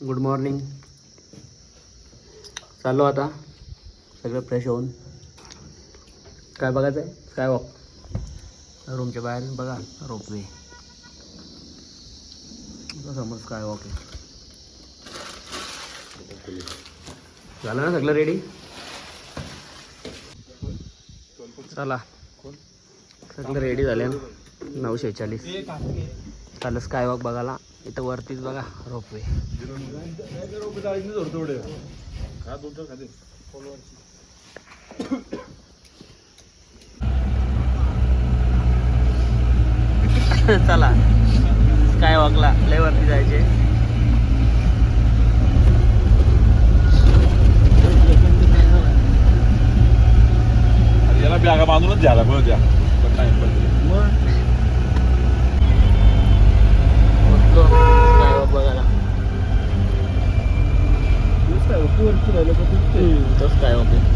Good morning. चाललो आता सगळं फ्रेश होऊन. काय बघायचं आहे? Sky walk. रूमच्या बाहेर बघा रोपवे. समोर स्काय वॉक आहे. झालं ना सगळं रेडी? चला सगळं रेडी झाले ना. 9:46 चाललं स्काय वॉक बघायला. इथं वरतीच बघा रोपवे. चला स्काय वॉकला लय वरती जायचे. याला बॅगा बांधूनच द्यायला बघ द्या स्काय वॉक बघायला. तो स्काय वॉक आहे.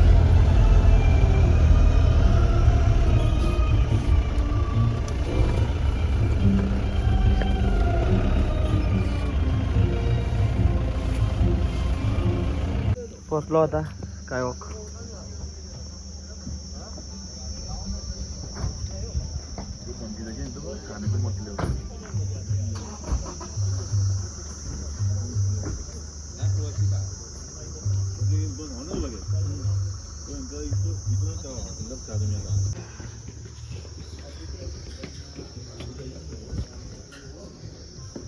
पोचलो होता स्काय वॉक.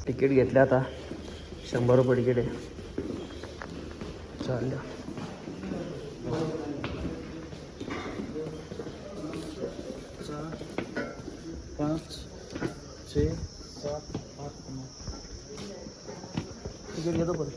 तिकीट घेतलं आता. 100 रुपये तिकीट आहे. चालेल. 5, 6, 7, 8, 9 तिकीट घेतो पण.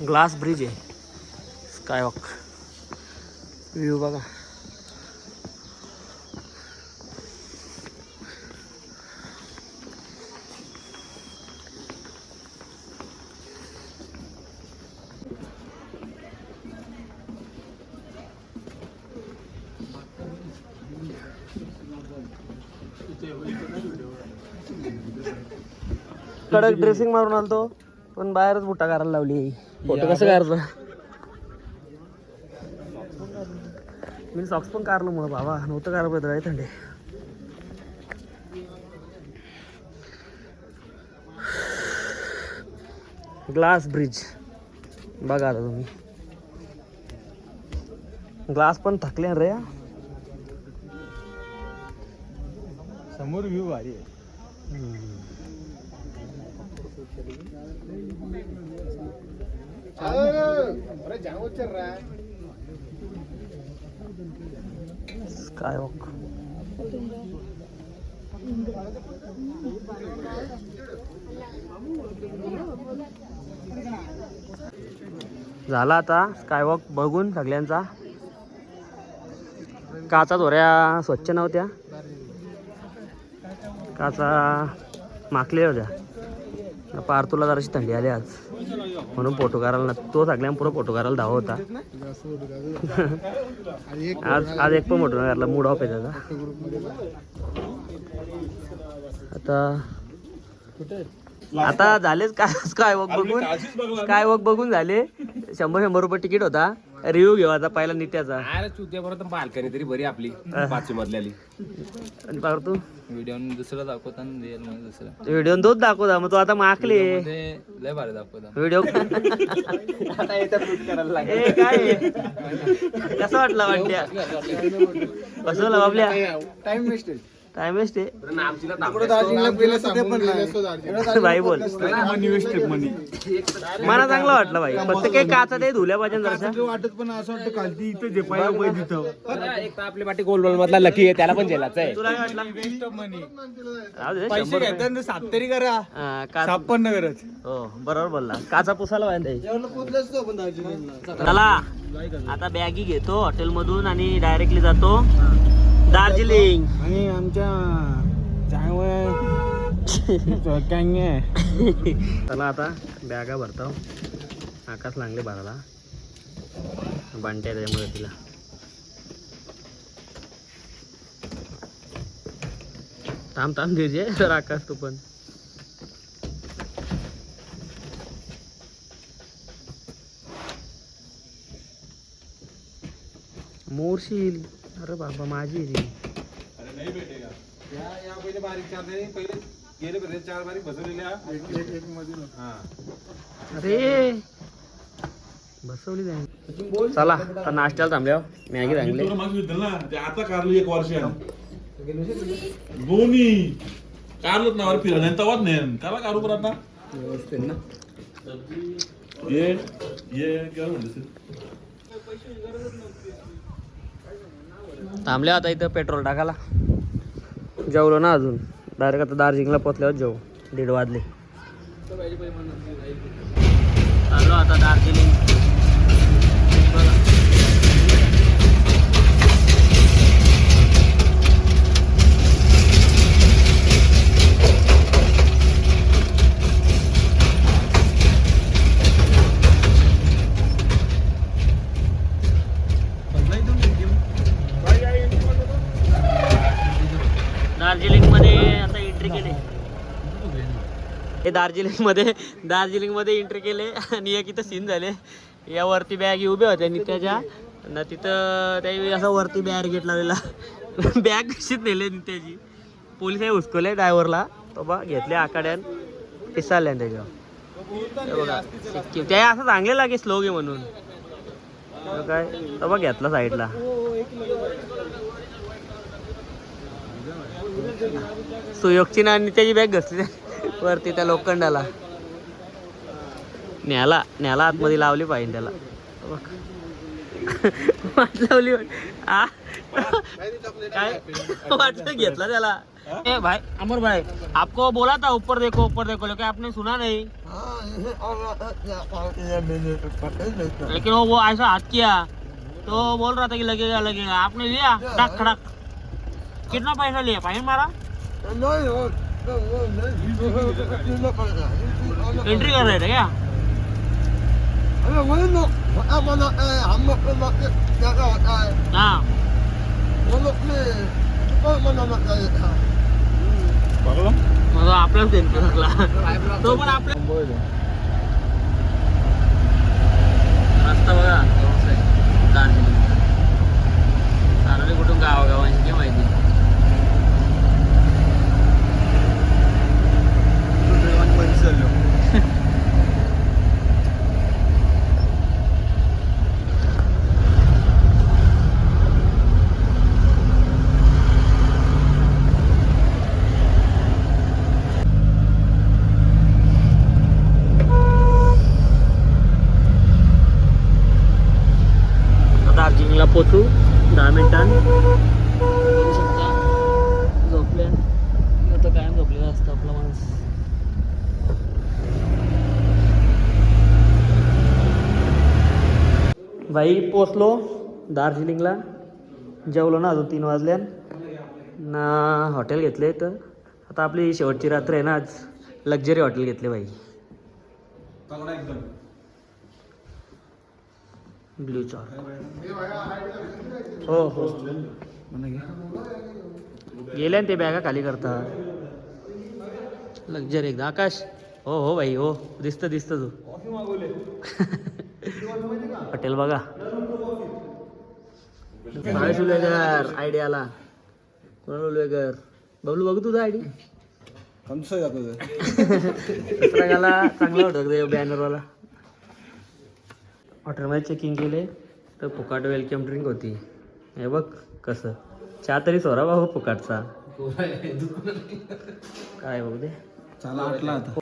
ग्लास ब्रिज आहे. स्काय वॉक व्ह्यू बघा. कडक ड्रेसिंग मारून आलतो पण बाहेरच बुट्टा करायला लावली. फोटो कसं काढतो? मी सॉक्स पण काढलं मग बाबा नव्हतं काढलं पाहिजे थंडी. ग्लास ब्रिज बघा आता तुम्ही. ग्लास पण थकले रे. समोर व्ह्यू भारी आहे. Sky walk. झाला आता स्काय वॉक बघून सगळ्यांचा. काचा दोऱ्या स्वच्छ नव्हत्या. काचा माखल्या होत्या. पार्थूला जराशी थंडी आली आज म्हणून फोटो करायला तो सगळ्यांपुढं फोटो करायला धावा होता. आज एक पण फोटो नाही काढला. मूड ऑफ आहे त्याचा. आता झालेच काय स्काय वॉक बघून झाले. 100 रुपये तिकीट होता. रिव्ह्यू घेऊ आता पहिला नित्याचा. बाल्कनी तरी बरी आपली 5 मधल्याली. आणि पार्थू व्हिडिओ दुसरं दाखवता दुसरं व्हिडिओ तोच दाखवता. मग तो आता माकले लय भारी दाखवता व्हिडिओ. काय कसं वाटलं वाटत्या? बसवलं आपल्या टाइम वेस्टेज. टाइम वेस्ट आहे कुठं दार्जिलिंगला गेलं असतं ते पण नाही. भाई बोल मला चांगलं वाटलं भाई फक्त काही काचा ते धुल्या पाहिजे जराशा वाटत पण असं वाटतं खालती इथं झेपायला पाहिजे तिथं. एक तर आपली पाठी गोलबॉल मधला लकी आहे त्याला पण झेलाच आहे. तुला काय वाटलं राहू दे, पैसे 100 घेतात सात तरी करा, हा, का- साप पण नाही करत. हो बरोबर बोलला काचा पुसायला पाहिजे चला आता बॅगी घेतो हॉटेल मधून आणि डायरेक्टली जातो दार्जिलिंग. आणि आमच्या चला आता बॅगा भरतो आकाश लागले भरायला बांट्या त्याच्यामुळे तिला थांब दीजे तर आकाश तू पण मोरशील अरे बाबा माझी आहे ती. अरे बसवली जाईल चला आता नाश्त्याला थांबल्या मॅगी चांगले ते आता कारली 1 वर्ष दोन्ही कारलच ना फिरण्या तवाच नाही काला कारू पर आता ये काय म्हणते थांबल्या आता इथं पेट्रोल टाकायला जेवलो ना अजून डायरेक्ट आता दार्जिलिंगला पोचल्यावर जेवू 1:30 वाजले चाललो आता दार्जिलिंग दार्जिलिंग मध्ये आता एंट्री केली हे दार्जिलिंग मध्ये एंट्री केले आणि एक इथं सीन झाले यावरती बॅग उभ्या होत्या नित्याच्या ना तिथं त्यावेळी असं वरती बॅरिगेट लावलेला बॅग कशीच नेले नित्याची पोलिसांनी हुसकवले ड्रायव्हरला तो बा घेतले आकाड्यान पिसाळल्यान त्याच्यावर हे बघा ते असं सांगलेला की स्लो घे म्हणून काय तो बा घेतला साईडला सुयोगची ना त्याची बॅग घसली वरती त्या लोखंडाला न्याला आतमध्ये लावली पाहिजे त्याला वाट लावली काय वाटलं घेतला त्याला ए भाई अमर भाई आपको बोला था ऊपर देखो लेकिन आपने सुना नहीं लेकिन वो ऐसा हाथ किया तो बोल रहा था कि लगेगा आपने लिया खड़क खड़क कितना पैसा लिया फाइन मारा एंट्री कर रहे थे क्या हाँ मग आपल्याच देतो लागला तो पण आपल्या रस्ता बघा दार्जिलिंग सारवली कुठून गावागावांची काय माहिती दार्जिलिंगला पोचू 10 मिनिटांनी बघू शकता झोपले आता कायम झोपलेला असतं आपला माणूस भाई पोचलो दार्जिलिंगला जेवलो ना अजून 3 वाजल्या ना हॉटेल घेतले तर आता आपली शेवटची रात्र आहे ना आज लक्झरी हॉटेल घेतले भाई ब्लू चार हो गेले ते बॅगा खाली करता लक्झरी एकदा आकाश हो भाई हो दिसतं तू हॉटेल बघा उलवेकर आयडिया आला कोणाला उलवेकर बबलू बघू तुझा आयडी दुसरा गाला चांगला होता बॅनरवाला हॉटेलमध्ये चेकिंग केले तर फुकाट वेलकम ड्रिंक होती हे बघ कसं चहा तरी सोरा बाबा फुकाटचा काय बघू दे. चला आटला आता.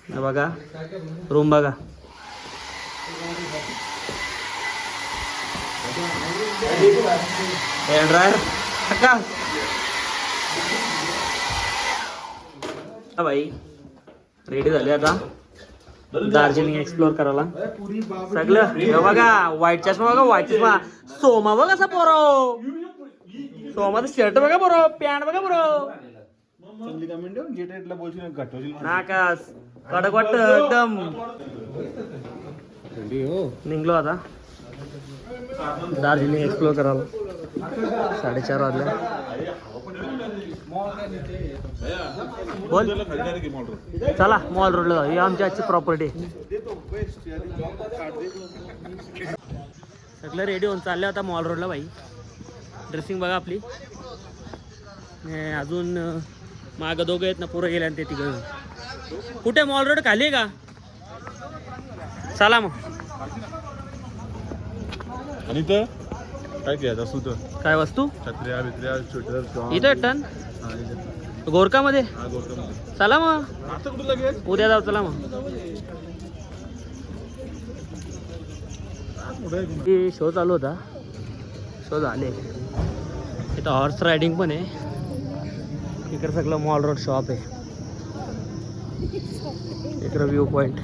हे बघा रूम बघा. हेअर ड्रायर का भाई रेडी झाले आता दार्जिलिंग एक्सप्लोर करायला सगळं. हे बघा व्हाईट चष्मा बघा, व्हाईट चष्मा. सोमा बघा कसा पोरो, सोमाचं शर्ट बघा पोरो, पॅन्ट बघा पोरो. नाकास कडक वाटत एकदम. निघलो आता दार्जिलिंग एक्सप्लोर करायला. 4:30 वाजले. बोल चला मॉल रोडला जाऊ. ही आमची आजची प्रॉपर्टी. सगळं रेडी होऊन चाललं आता मॉल रोडला भाई. ड्रेसिंग बघा आपली. अजून मागं दोघं आहेत ना, पुरं गेल्या ते तिघं. कुठे मॉल रोड खाली आहे का? चला मग. आणि तर काय घ्यायचं असू तर काय वस्तू छत्र्या बित्र्या स्वेटर इथं टन गोरकामध्ये. चला मग आता कुठं लगेच उद्या जाऊ. चला मग. शो चालू होता, शो झाले. इथं हॉर्स रायडिंग पण आहे. इकडे सगळं मॉल रोड शॉप आहे. इकडं व्ह्यू पॉइंट.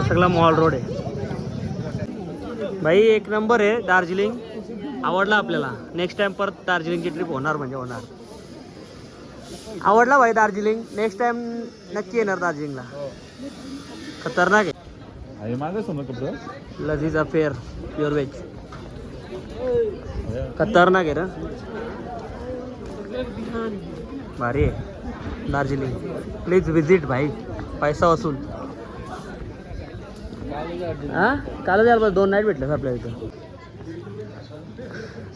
सगळा मॉल रोड आहे भाई. एक नंबर आहे दार्जिलिंग. आवडला आपल्याला. नेक्स्ट टाइम परत दार्जिलिंगची ट्रिप होणार म्हणजे होणार. आवडला भाई दार्जिलिंग. नेक्स्ट टाइम नक्की येणार दार्जिलिंगला. खतरनाक आहे. माझं सोनं कपडं लजीज अफेअर प्युअर वेज. खतरनाक आहे ना. भारी आहे दार्जिलिंग. प्लीज विजिट भाई. पैसा वसूल. हा कालच यार बस 2 नाईट भेटलं आपल्या इथं.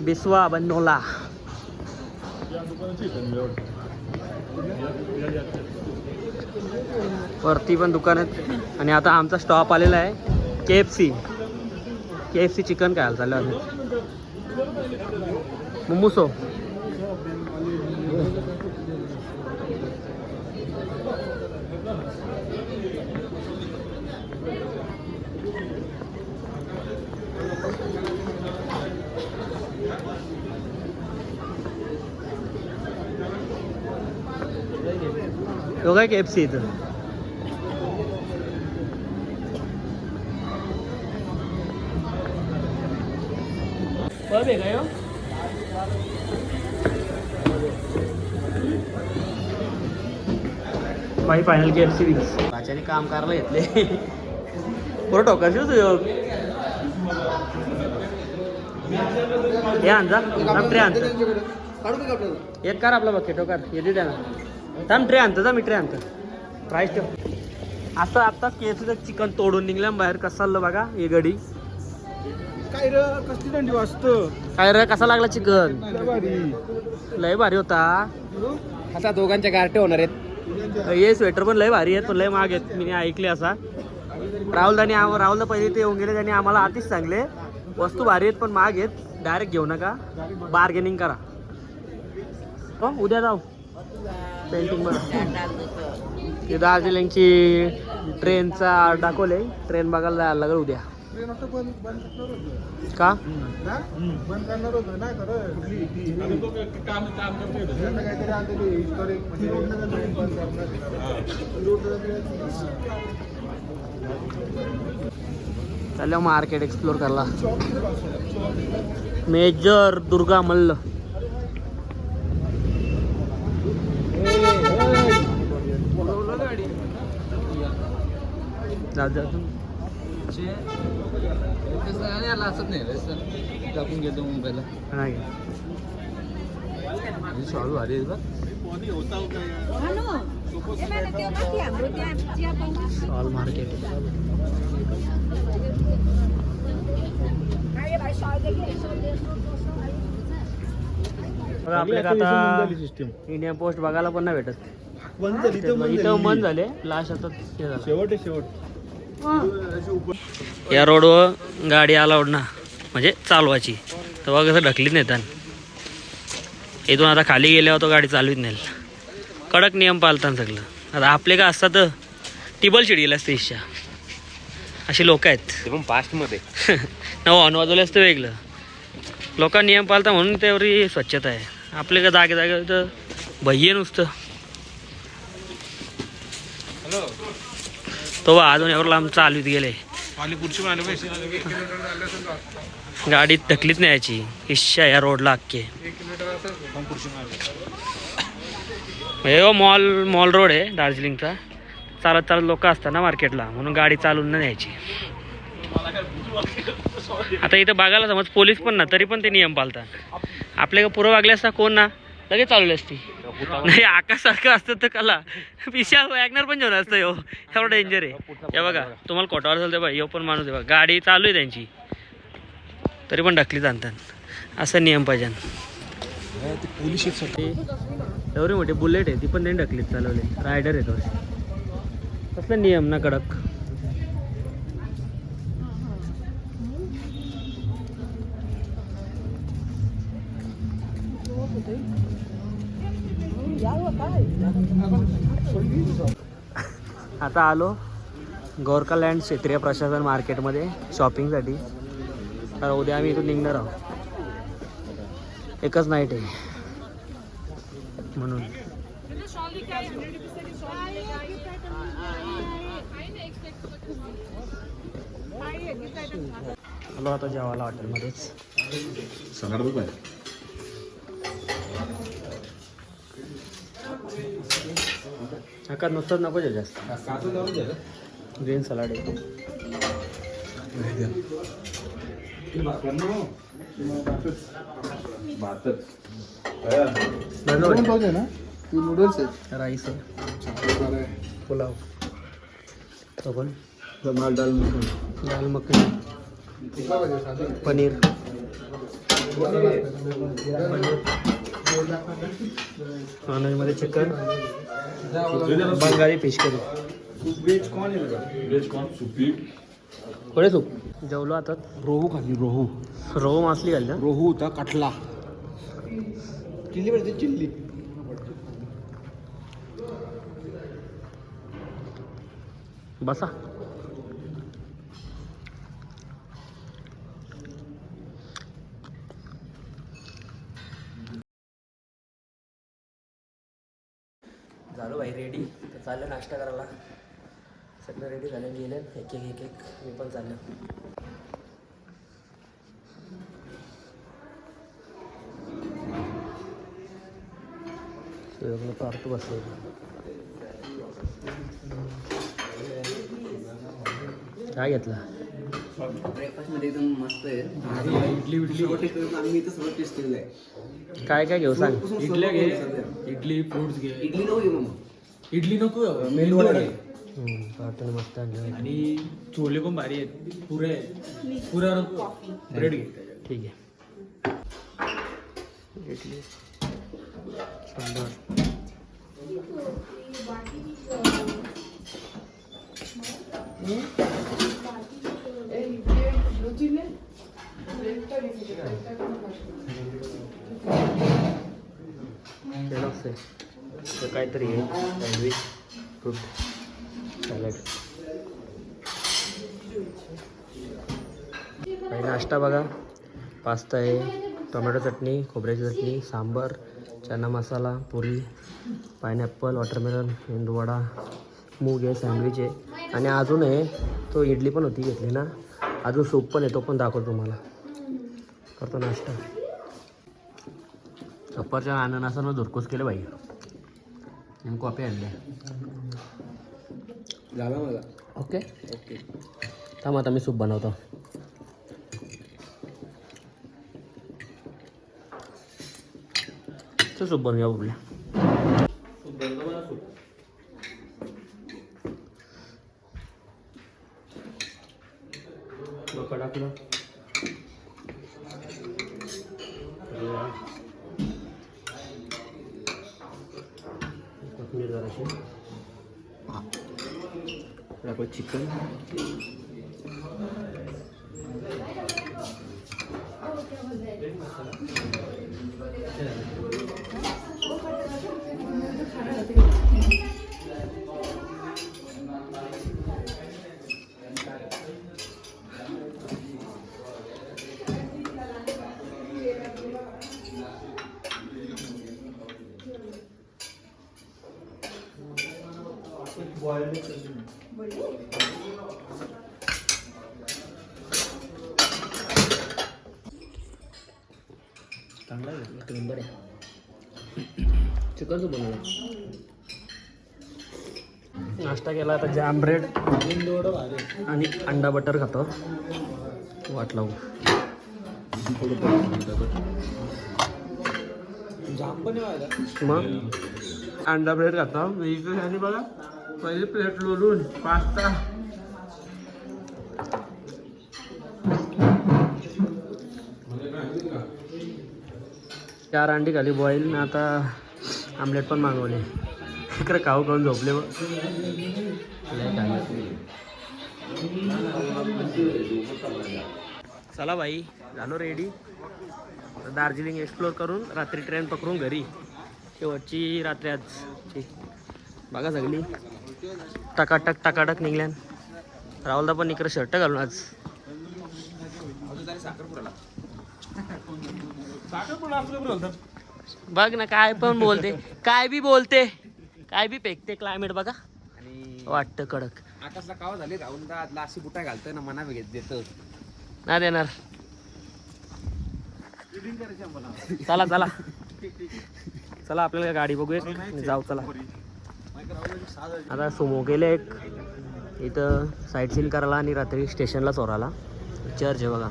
बिस्वा बनोला. वरती पण दुकान आहेत. आणि आता आमचा स्टॉप आलेला आहे KFC चिकन खायला चाललं आहे. मोमोसो. तो काय KFC इथं. पब आहे काय भाई. Final KFC Vicks. भाच्याने काम करायला घेतले. पुरं टोकाशी तुझं हे आणजा. ट्रे आणतो. एक कार आपला बघ टोकार येते द्या ना. थांब ट्रे आणतो. मी ट्रे आणतो. प्राईस ठेव. असं आता KFCचं चिकन तोडून निघलं बाहेर. कसं चाललं बघा हे गडी. काय रे कसली थंडी वाजतं. काय रे कसा लागला चिकन. लय भारी होता. आता दोघांच्या गारटे होणार आहेत. हे स्वेटर पण लय भारी आहेत पण लय महाग आहेत. मी ऐकले असा. राहुलला पहिले ते येऊन गेले. त्यांनी आम्हाला आधीच सांगले वस्तू भारी आहेत पण महाग आहेत. डायरेक्ट घेऊ नका, बार्गेनिंग करा. हो उद्या जाऊ पेंटिंग बरं. ते दार्जिलिंगची ट्रेनचा दाखवले. ट्रेन बघायला जायला लागेल उद्या. का बंद करणार होतं ना खरं. काम करते काहीतरी आणलेली चाललं मार्केट एक्सप्लोर करला. मेजर दुर्गा मल्ल. टाकून गेलो मुंबईला. चालू अरे shawl market. Ay, vai só, बघा आपल्याला आता इंडिया पोस्ट बघायला पण नाही भेटत. इथं बंद झाले लास्ट आता शेवट. या रोडवर गाडी अलाउड ना म्हणजे चालवायची तर बघा कसं ढकलीत नेतात. इथून आता खाली गेल्यावर तो गाडी चालवीत नाही. कडक नियम पाळतात सगळं. आता आपले का असतात तर टिबल शीट गेलं असतं इच्छा. अशी लोक आहेत ते पण पास्टमध्ये. न हॉर्न वाजवले असतं वेगळं. लोक नियम पाळतात म्हणून तेवढी स्वच्छता आहे. आपले का जागे तर भय्ये नुसतं. तो बा अजून एवढं लांब चालवीत गेले. गाडीत ढकलीत नाही याची इच्छा या रोडला अख्खे. मॉल रोड आहे दार्जिलिंगचा. चालत लोक असतात ना मार्केटला म्हणून गाडी चालून नाही न्यायची. आता इथं बघायला समज पोलीस पण ना तरी पण ते नियम पाळतात. आपल्या पुरं वागले असता कोण ना लगेच चालवली असती. नाही आकाशसारखं असतं तर कला विशाल वॅगनर पण जेवण असतं. एवढं डेंजर आहे. हे बघा तुम्हाला कोटावर चालतं बघा. यो पण माणूस आहे बघा. गाडी चालू आहे त्यांची तरी पण ढकलीत आणतात. असा नियम पाहिजे. एवढी मोठी बुलेट आहे ती पण त्यांनी ढकलीत चालवली. रायडर आहे तो. कसला नियम ना कडक. आता आलो गोरखा लँड क्षेत्रीय प्रशासन मार्केटमध्ये शॉपिंगसाठी. तर उद्या आम्ही इथून निघणार आहोत. एकच नाईट आहे म्हणून. आलो आता जेवायला हॉटेलमध्येच. सलाड बघ बाय. नका नुसतंच नको जास्त. ग्रीन सलाड आहे. नूडल्स आहेत. राईस आहे. पुलाव तो पण दाल मखनी पनीर नॉनव्हेजमध्ये chicken Bengali fish curry. Veg corn soupy. कोणी सूप जेवलो आता. रोहू खाली. रोहू मासली घालल्या. रोहू होता कटला. चिल्ली पडते चिल्ली. बसा. झालो भाई रेडी. तर चाललं नाश्ता करायला. सगळं रेडी झालं. गेलं एक मी पण चाललं. पार्ट बसलो. काय घेतला. ब्रेकफास्ट मध्ये एकदम मस्त आहे. आम्ही इथं सगळं टेस्ट केलेलं आहे. काय घेऊ सांग. इडल्या घे. इडली फ्रूट्स घे. इडली नको घेऊ मग. इडली नको मेनू वडा घे. पार्टन मस्त आणलं. आणि छोले पण भारी आहेत. पुरा नको. ब्रेड घे. ठीक आहे. इडली सांबार. काहीतरी आहे सँडविच फ्रूट सॅलड. काही नाश्ता बघा. पास्ता आहे. टोमॅटो चटणी खोबऱ्याची चटणी सांबार चना मसाला पुरी पायनॅपल वॉटरमेलन मेंदूवडा मूग आहे सँडविच आहे. आणि अजून आहे तो इडली पण होती घेतली ना. अजून सूप पण आहे तो पण दाखवतो तुम्हाला. करतो नाश्ता. सफरच्या अननसानं धुरकूस केलं बाई. आणि कॉफी आणल्या. झाला मला. ओके थांब आता मी सूप बनवतो. सूप बनवूया बघूया. सूप बनवतो मला सूप. मग टाकलं थोडीशी. आपलं चिकन चांगला आहे, एक नंबर आहे. चिकनचं बनवलं. नाश्ता केला, आता जॅम ब्रेड आणि अंडा बटर खातो. वाट लावू मग अंडा ब्रेड खाता. आणि बघा पहिली प्लेट लोलून पास्ता. चार अंडी खाली बॉईल. आता आमलेट पण मागवले. इकडे खाऊ खाऊन झोपले. मग चला बाई, झालो रेडी. दार्जिलिंग एक्सप्लोर करून रात्री ट्रेन पकडून घरी. शेवटची रात्री आज बघा सगळी टकाटक टकाटक निघल्यान. राहुलदा पण इकडे शर्ट घालून आज. बघ ना काय पण बोलते, काय बी बोलते, काय बी फेकते. क्लायमेट बघा वाटतं कडक. आकाशला काव झाली राहून दा अशी बुटा घालतोय ना, मना घेत देतो नाही देणार. चला चला चला आपल्याला गाडी बघूया, जाऊ चला. आता सुमो गेले एक इथं साईट सीन करायला आणि रात्री स्टेशनला चोराला. चर्च आहे बघा.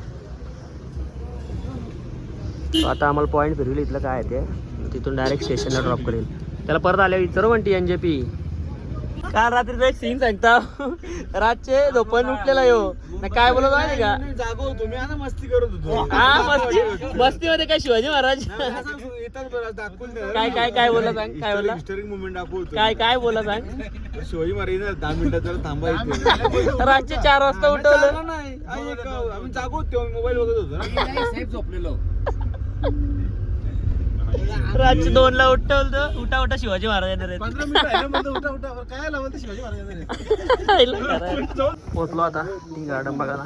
आता आम्हाला पॉईंट फिरविल इथलं काय आहे ते, तिथून डायरेक्ट स्टेशनला ड्रॉप करेल. त्याला परत आल्या विचारू म्हणते NJP काल रात्रीचा एक सीन सांगता. रातचे झोपण उठलेला यो ना, काय बोलत आहे का जागो तुम्ही आता मस्ती करत होतो. हा मस्ती मध्ये काय शिवाजी महाराज काय काय काय बोला सांग, काय बोला हिस्टोरिक मुवमेंट दाखवतो. काय काय बोला सांग. शिवाजी महाराज 10 मिनिटात जरा थांबायचं. रातचे 4 वाजता उठवलं. नाही आम्ही जागो होतो, मोबाईल बघत होतो ना. साहेब झोपलेलो. रातचे 2 ला उठवलं. उठा उठा शिवाजी महाराज येणार आहेत. 15 मिनिटं राहिलं म्हणतो, उठा उठा काय लावलं शिवाजी महाराज. पोचलो आता टी गार्डन बघायला.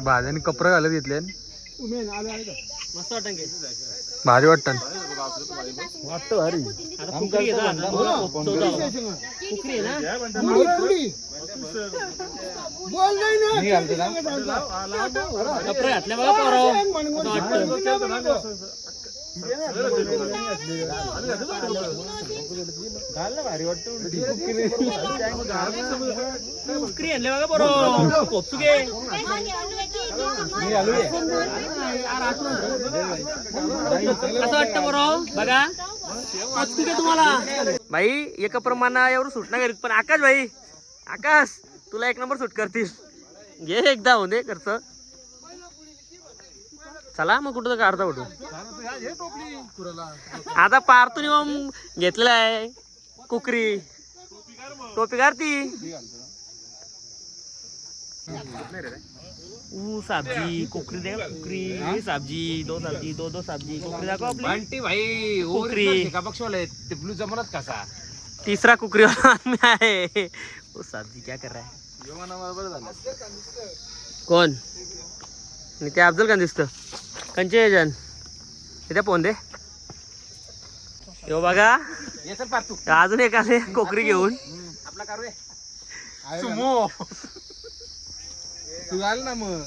भाज्याने कपडे घालत घेतले. मस्त वाटतं की भारी वाटतं. वाटतं भारी. आता कुकरी आहे ना, कुकरी आहे ना. कपडे घातले बघा पोरं. भारी वाटतं. कुकरी आणले बघा पोरं. कोपसुके कसं वाटतं बरं बघा. तुम्हाला भाई एका प्रमाणावर सूट नाही करीत, पण आकाश भाई, आकाश तुला 1 नंबर सूट करतील. घे एकदा होऊन दे खर्च. चला मग कुठं काढता कुठं. आता पारतून येऊन घेतलेला आहे कुकरी. टोपी काढती. सब्जी कुकरी दे. कुकरी सब्जी 2 सब्जी 2 सब्जी. कुकरी दाखव आपली. आंटी भाई कुकरी का बक्षवाले ते ब्लू जमलाच कसा. तीसरा कुकरी वाला है. वो सब्जी क्या कर रहा है. कोण नित्य अफजल का दिसतं. कंचे जन इथे फोन दे. यो बघा अजून एक आले कोकरी घेऊन. आपला कारू सुमो तू आल ना मग.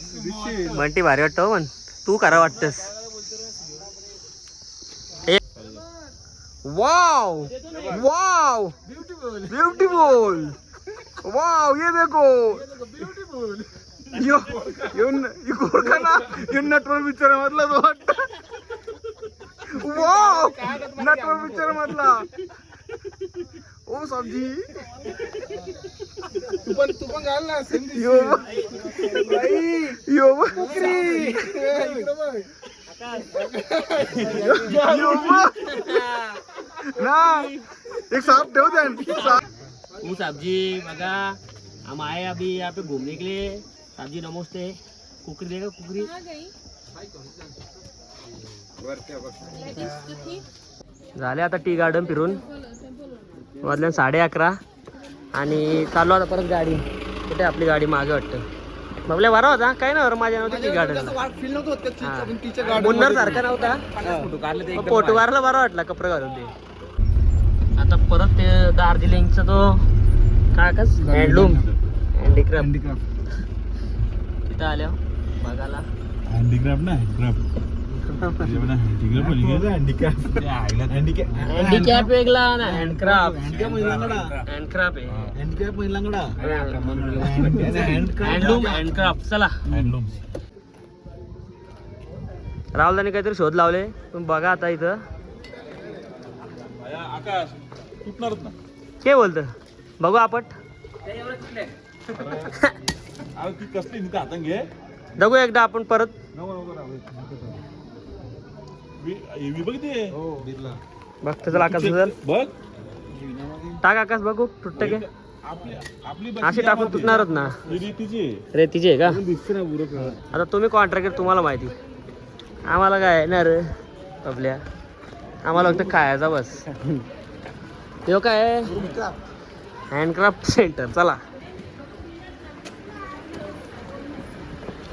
बंटी भारी वाटतं पण तू करा वाटतस. Wow wow beautiful. वाव ये देखो यो गोरखा ना यो नटवर पिक्चर मधला तो वाटत. वाव नटवर पिक्चर मधला ओ सब्जी तू पण घाल ना यो यो ना एक सांप ठेव दे वो सब्जी बघा हम आए अभी यहाँ पे घूमने के लिए। सब्जी नमस्ते। कुकरी देगा कुकरी झाले आता टी गार्डन फिरून वाजल्या 11:30 आणि चाललो आता परत गाडी। कुठे आपली गाडी मागे वाटतं बाबल्या बरा होता काय ना माझ्या नव्हती टी गार्डन मुन्नर सारखा नव्हता फोटो मारला बरा वाटला कपडे घालून ते। आता परत ते दार्जिलिंगचा तो काय कस हँडलूम हँडीक्राफ्ट तिथं आल्या बघायला हँडीक्राफ्ट ना हँडीकॅप वेगळा ना हँडक्राफ्ट हँडक्राफ्ट आहे हँडलूम हँडक्राफ्ट चला हँडलूम राहुलदाने काहीतरी शोध लावले तुम्ही बघा आता इथं आकाश तुटणारच ना काय बोलतं बघू आपण अरे ती कसली नाही हातात घे बघू एकदा आपण परत मी बघ ते बघतो चला आकाश चल बघ टाक आकाश बघू तुटत काय आपली अशी टाकून तुटणारच ना तिची रेतीची आहे का आता तुम्ही कॉन्ट्रॅक्टर तुम्हाला माहिती आम्हाला काय ना रे आपल्या आम्हाला फक्त खायचा बस यो काय हँडक्राफ्ट सेंटर चला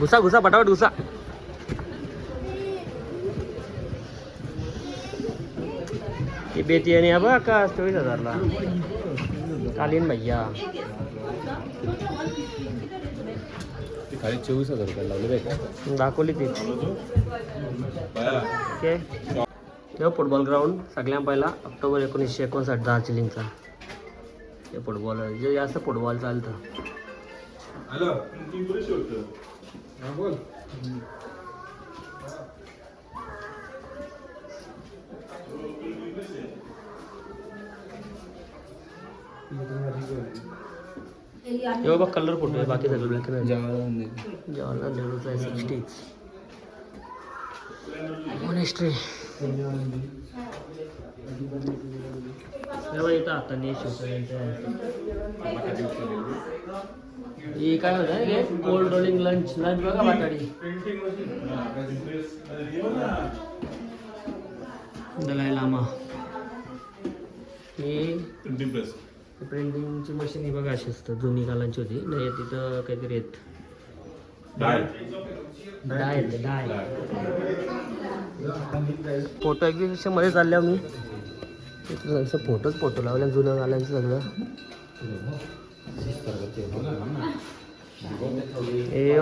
घुसा घुसा पटापट घुसा ही बेती आणि बघ का 24,000ला कालीन भैया खाली 24,000 रुपये लावले दाखवली ती तेव्हा फुटबॉल ग्राउंड सगळ्यात पहिला ऑक्टोबर 1959 दार्जिलिंगचा हे फुटबॉल जे जास्त फुटबॉल चालतं हे बाबा कलर फोटो आहे बाकी सगळं ब्लॅक अँड जवाहरलाल नेहरूचा आहे 60s मोनेस्ट्री इथं आता हे काय होतं रे कोल्ड रोलिंग लंच बघा बाटाडी दलाई लामा हे प्रिंटिंगची मशीन ही बघा अशी असतं जुनी कालांची होती नाही तिथं काहीतरी येत डाय फोटो एक्झिबिशन मध्ये चालल्या मी फोटो लावल्या जुन्या कालांचं सगळं ए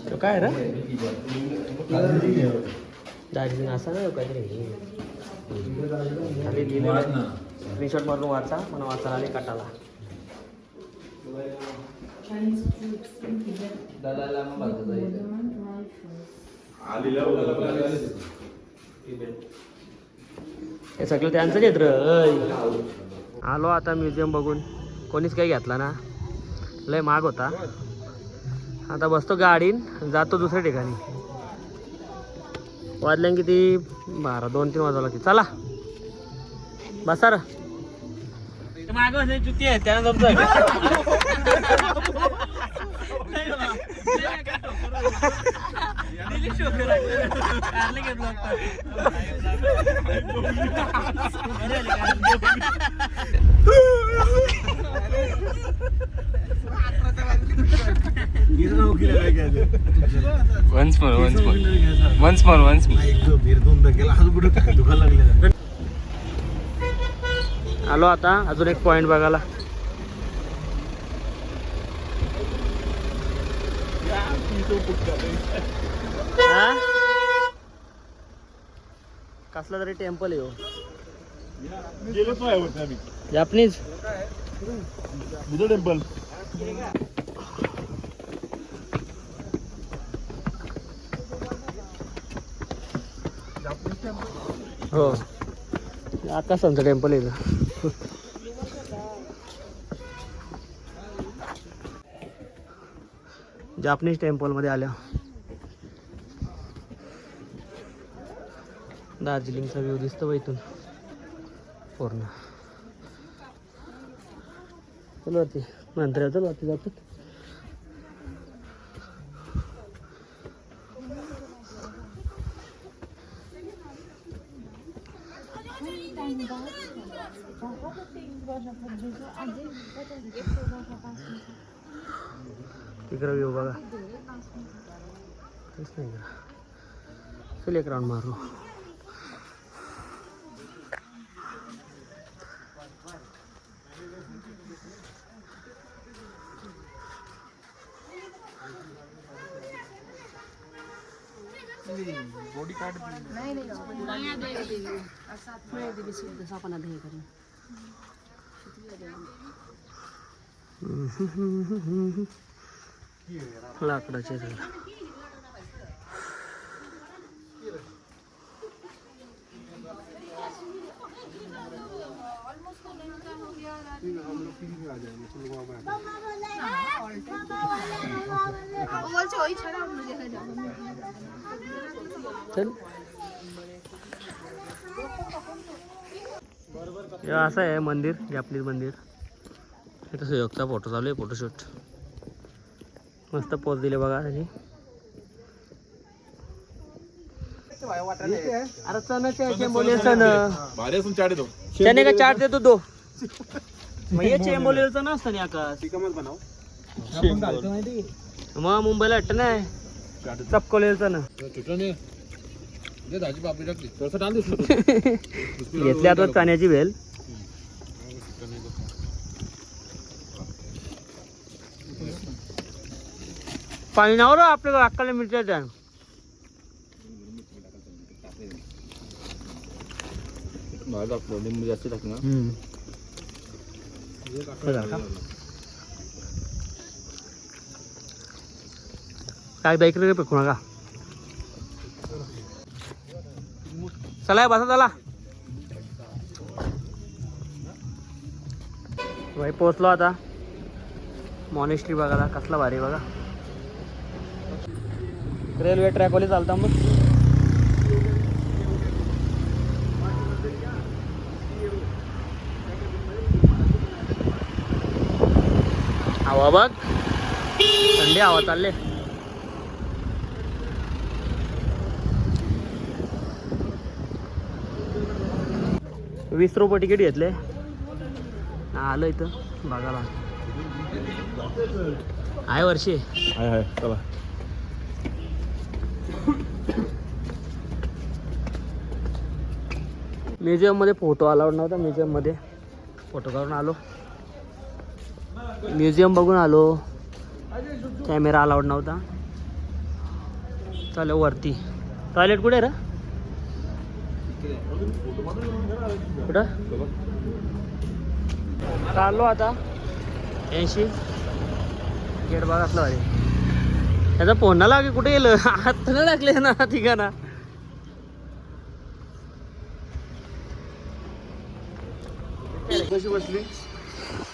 तो काय रे दार्जिलिंग असा ना काहीतरी खाली लिहिलेलं स्क्रीनशॉट मारून वाचा मला वाचायला आले काटाला हे सगळं त्यांचंच येत र आलो आता म्युझियम बघून कोणीच काही घेतला ना लय महाग होता आता बसतो गाडीन जातो दुसऱ्या ठिकाणी वाजल्या किती 2-3 वाजवा लागते चला बसा र माग जुती आहे त्यानं जमतोय once more आलो आता अजून एक पॉइंट बघायला कसला तरी टेम्पल आहे जापनीज बुद्ध टेम्पल हो आकाशांचं टेम्पल आहे जापनीज टेम्पलमध्ये आल्या. दार्जिलिंगचा व्ह्यू दिसतो बा इथून पूर्ण. चल वरती मंदिरात, चल वरती जातो. तिकडं व्ह्यू बघा. काहीच नाही का. चल एक राऊंड मारू. बॉडी कार्ड लाकडाचे झाड. चल हे असं आहे मंदिर, जापनीज मंदिर. इथं सुयोगचा फोटो चालू आहे, फोटोशूट. मस्त पोज दिले बघा त्याची. अरे चण्याचे चेंबोले सण भारी असून चाट येतो. चने का चाट देतो दो. मग हे चेंबोले सण असतं नाही आकाश. मग मुंबईला वाटतं नाही चपकोलेचं ना. घेतली आता चण्याची वेल. पाणी नावर आपल्या अक्काला मिरच्या. लिंबू जास्त टाक ना. काय इकडे पेकू नका. चला बसा चला. भाई पोचलो आता. मॉनेस्ट्री बघायला कसला भारी बघा. रेल्वे ट्रॅकवाली चालता मग. हवा बघ, थंडी हवा चालले. ₹20 तिकीट घेतले. आलं इथं बघायला. आहे वर्षी. हाय चला. म्युझियम मध्ये फोटो अलाउड नव्हता. म्युझियम मध्ये फोटो काढून आलो. म्युझियम बघून आलो. कॅमेरा अलाउड नव्हता. चालेल वरती. टॉयलेट कुठे रे? कुठं चाललो आता. 80 गेट बघा असलं भारी. त्याचा फोन ना लागे कुठे गेलं. हात नाही टाकले ना ठिकाणा. कशी बसली?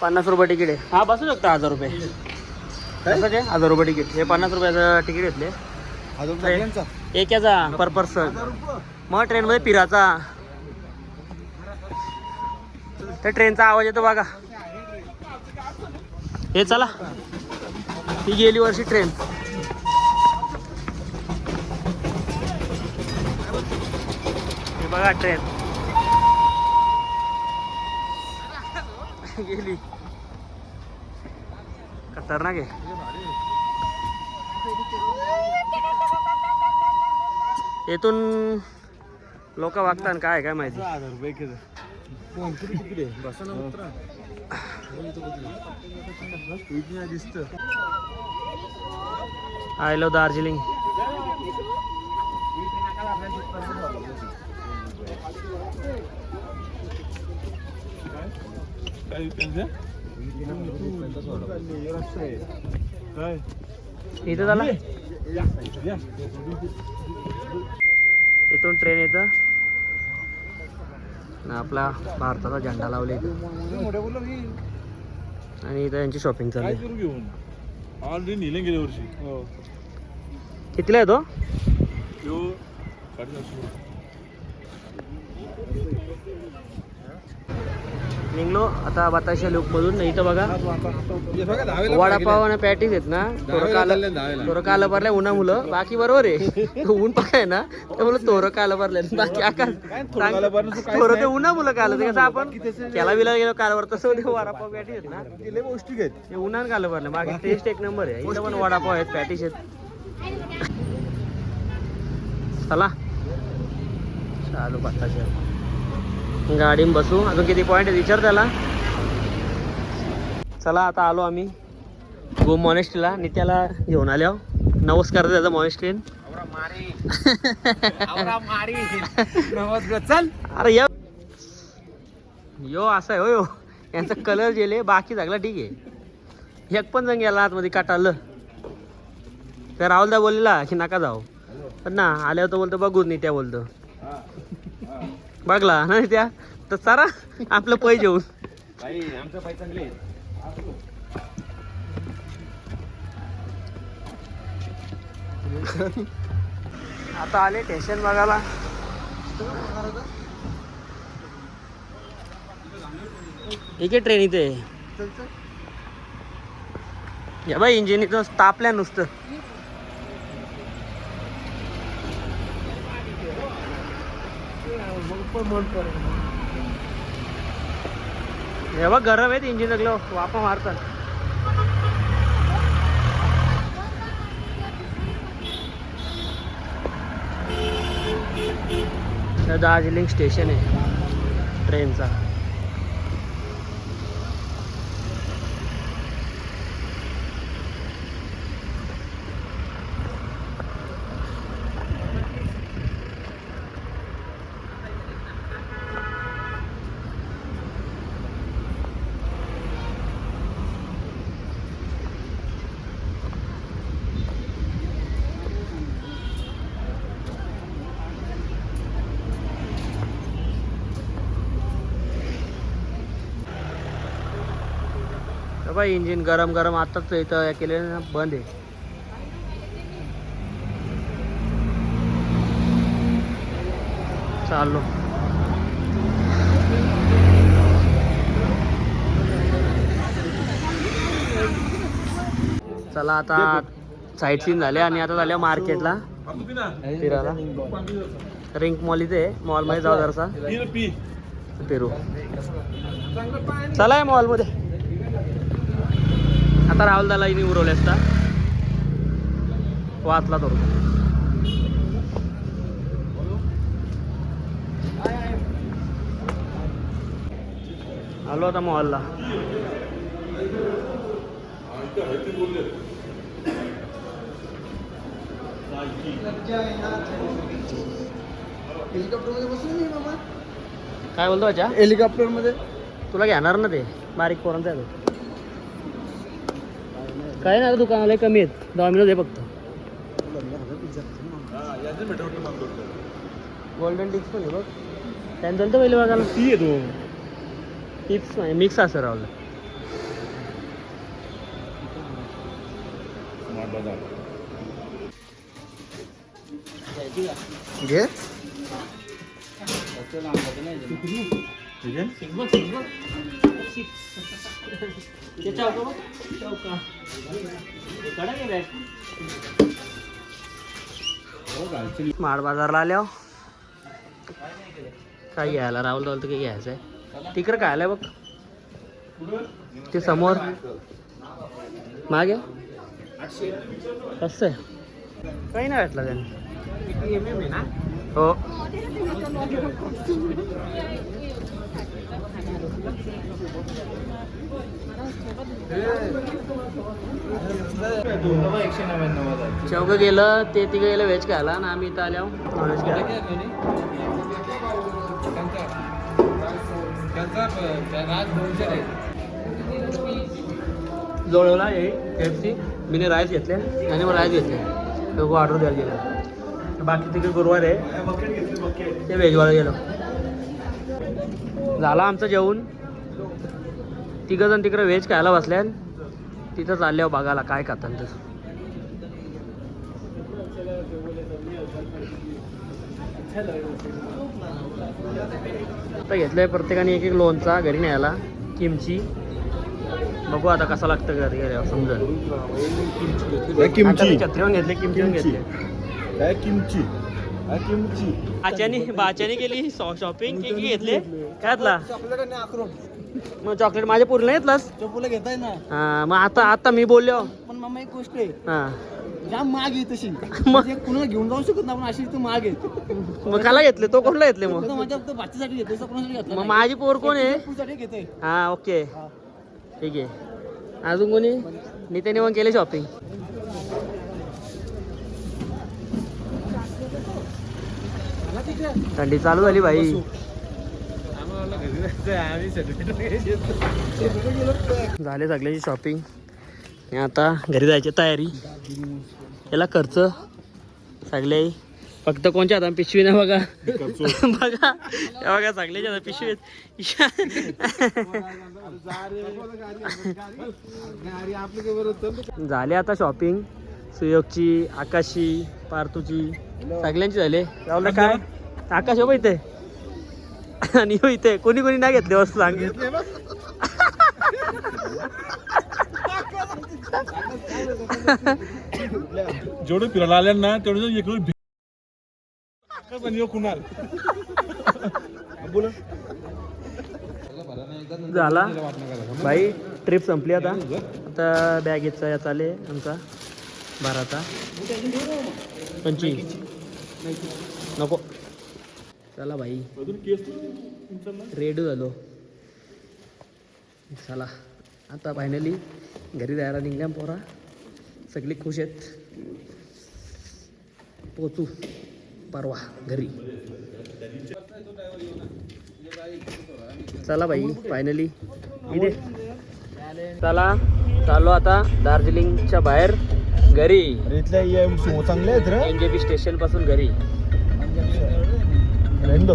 ₹50 तिकीट आहे. हा बसू शकता. ₹1000 कसं ते ₹1000 तिकीट. हे ₹50 तिकीट घेतले. एक याचा पर पर्सन. मग ट्रेनमध्ये फिरायचा. त्या ट्रेनचा आवाज येतो बघा. हे चला. ही गेली वर्षी ट्रेन. हे बघा ट्रेन गेली. खतरनाक आहे. येथून लोक वागतात काय काय माहिती. I love Darjeeling. इथं झाला. इथून ट्रेन येतं. आपला भारताचा झेंडा लावला इथं. आणि इथं यांची शॉपिंग चालू आहे. ऑलरेडी नेले गेल्या वर्षी हो कितीला आहे तो? तो 750. निघलो आता बताशा लूपमधून. इथं बघा वडापाव आणि पॅटीस आहेत ना, थोडं कालं भरलंय उन्हा मुलं. बाकी बरोबर आहे, ऊन पकाय ना त्यामुळे थोडं कालं भरलंय. बाकी आकाश थोडं ते उन्हा मुलं कालं ते कसं आपण त्याला बिला गेलो कालवर तसं ते वडापाव पॅटीस आहेत ना पौष्टिक आहेत. ते उन्हान कालं भरलं. बाकी टेस्ट एक नंबर आहे. इथं पण वडापाव आहेत, पॅटीस आहेत. चला चालू बताशा गाडीत बसू. अजून किती पॉईंट आहे विचार त्याला. चला आता आलो आम्ही गोम मॉनेस्ट्रीला. नित्याला घेऊन आल्या. नमस्कार त्याचा मॉनेस्ट्रीन. चल अरे यो असं आहे हो यो. यांचा कलर गेले बाकी सगळा ठीक आहे. एक पण जण गेला आतमध्ये काटालं. तर राहुलदा बोललेला की नका जाऊ, पण ना आल्यावर तो बोलतो बघू. नित्या बोलतो बघला ना त्या तर सारा आपलं पै जेवून. आमचं पाय चांगले आता आले स्टेशन बघायला. एक ट्रेन इथे या बाई. इंजिन इथं तापल्या नुसतं. हे बघ गरम आहेत इंजिन सगळं वापा मारतात. दार्जिलिंग स्टेशन आहे ट्रेनचा. बाई इंजिन गरम गरम आताच इथं केलेलं ना बंद आहे. चाललो चला आता साईट सीन झाले आणि आता झाल्या मार्केटला फिरायला. रिंक मॉल इथे मॉल मध्ये जाऊ जरासा फिरू. चला मॉल मध्ये. आता राहुल दाला उरवले असता वाचला तो. आलो आता मॉलला. हेलिकॉप्टर मध्ये बसून ये मामा. काय बोलतो अच्छा? हेलिकॉप्टर मध्ये तुला घेणार ना ते बारीक पोरांचा आहे तो. काय ना दुकानाला कमी आहेत. डॉमिनोज आहे फक्त. गोल्डन टिप्स पण आहे बघ. त्याने दिलं तर पहिले बघायला ती येतो टिप्स मिक्स असं राहुल. घे. स्मार्ट बाजारला आल्या काय घ्यायला. राहुल राहुल तर काही घ्यायचं आहे. तिकडं काय आलंय बघ ते समोर मागे. कसं आहे काही नाही वाटलं त्याने. हो चौघं गेलं ते तिघं गेलं व्हेज खायला आणि आम्ही इथं आल्या नॉनव्हेज खायला. जोडवला हे KFC. मी राईस घेतले आणि मग राईस घेतले. दोघं ऑर्डर द्यायला गेलं. बाकी तिकडे गुरुवार आहे ते व्हेजवाला गेलं. झाला आमचं जेवण. तिघं जण तिकडे व्हेज खायला बसल्या. तिथं चालल्यावर बघायला काय खातात तर. आता घेतलंय प्रत्येकाने एक एक लोणचा घरी न्यायला, किमची. बघू आता कसा लागतं घरी गेल्यावर समजेल. आता मी छत्रीवर घेतले, किमचीवर घेतले. काय किमची किमची बाच्याने केली शॉपिंग, की घेतले काय घेतला चॉकलेट आणि अक्रोड मग चॉकलेट माझ्या पूर्ण घेतलास. चोपूला घेताय ना. हा मग आता मी बोललो. पण मामा एक गोष्ट आहे, हा जाम महाग आहे तशी. मग? म्हणजे कुणाला घेऊन जाऊ शकत ना आपण, अशी तर महाग आहे. मग काला घेतले तो, कोणला घेतले मग? फक्त माझ्या फक्त भाच्यासाठी घेतोय, कोणासाठी घेतलं मग माझी पोर कोण आहे? साठी घेतोय. हा ओके ठीक आहे. अजून कोणी? नित्याने मग केले शॉपिंग. थंडी चालू झाली भाई. झाले सगळ्याची शॉपिंग. आता घरी जायची तयारी. याला खर्च सगळे फक्त कोणच्या हातात पिशवी नाही बघा. बघा हे बघा सगळ्याच्या हातात पिशवी आहेत. झाले आता शॉपिंग. सुयोगची, आकाशी, पार्थूची, सगळ्यांची झाले. राहुल काय आकाश हो इथे आणि हो इथे कोणी कोणी नाही घेतले वस्तू सांग. जेवढे फिरायला आले ना तेवढे इकडून कुणाल झाला भाई. ट्रिप संपली आता. आता बॅगेचा या चाले आमचा बाराचा 25 नको. चला भाई रेडी झालो. चला आता फायनली घरी जायला निघल्या पोरा. सगळी खुश आहेत. पोचू परवा घरी. चला भाई फायनली इथे. चला चाललो आता दार्जिलिंगच्या बाहेर घरी. इथल्या चांगले आहेत रे. NJP स्टेशन पासून घरी. रेंडो